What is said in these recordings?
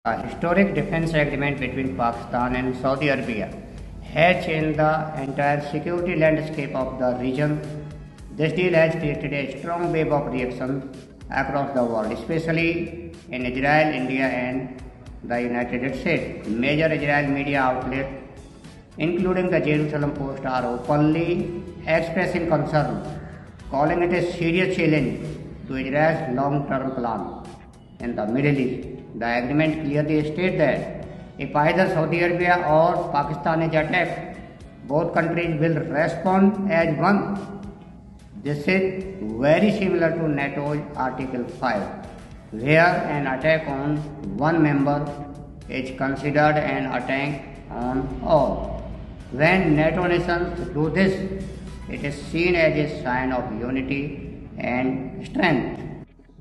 A historic defense agreement between Pakistan and Saudi Arabia has changed the entire security landscape of the region. This deal has created a strong wave of reaction across the world, especially in Israel, India, and the United States. Major Israel media outlets, including the Jerusalem Post, are openly expressing concern, calling it a serious challenge to Israel's long-term plan in the Middle East. The agreement clearly states that if either Saudi Arabia or Pakistan is attacked, both countries will respond as one. This is very similar to NATO's Article 5, where an attack on one member is considered an attack on all. When NATO nations do this, it is seen as a sign of unity and strength.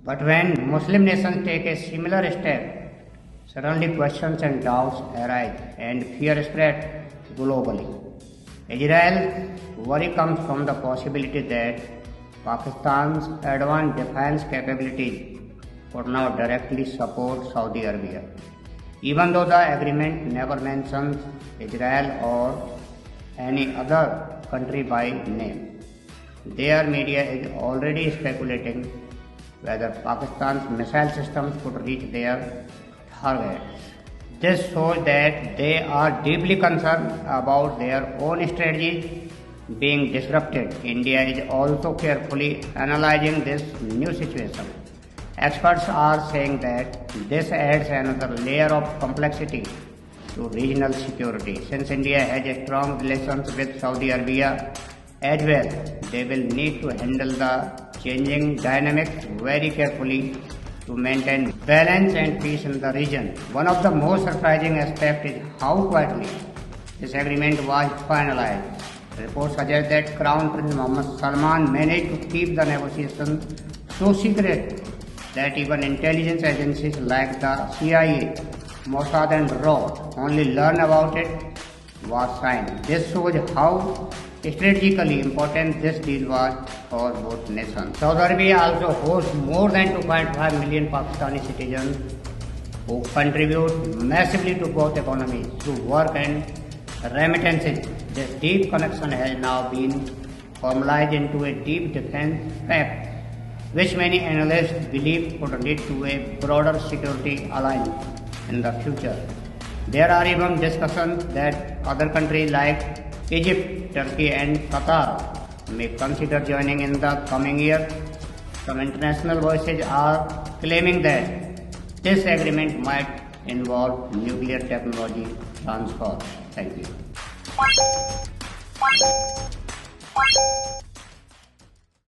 But when Muslim nations take a similar step, suddenly questions and doubts arise and fear spreads globally. Israel's worry comes from the possibility that Pakistan's advanced defense capabilities could now directly support Saudi Arabia. Even though the agreement never mentions Israel or any other country by name, their media is already speculating whether Pakistan's missile systems could reach their targets. This shows that they are deeply concerned about their own strategies being disrupted. India is also carefully analyzing this new situation. Experts are saying that this adds another layer of complexity to regional security. Since India has a strong relations with Saudi Arabia as well, they will need to handle the changing dynamics very carefully to maintain balance and peace in the region. One of the most surprising aspects is how quietly this agreement was finalized. Reports suggest that Crown Prince Mohammed Salman managed to keep the negotiations so secret that even intelligence agencies like the CIA, Mossad and RAW only learn about it was signed. This shows how strategically important this deal was for both nations. Saudi Arabia also hosts more than 2.5 million Pakistani citizens who contribute massively to both economies through work and remittances. This deep connection has now been formalized into a deep defense pact, which many analysts believe could lead to a broader security alliance in the future. There are even discussions that other countries like Egypt, Turkey and Qatar may consider joining in the coming year. Some international voices are claiming that this agreement might involve nuclear technology transfer. Thank you.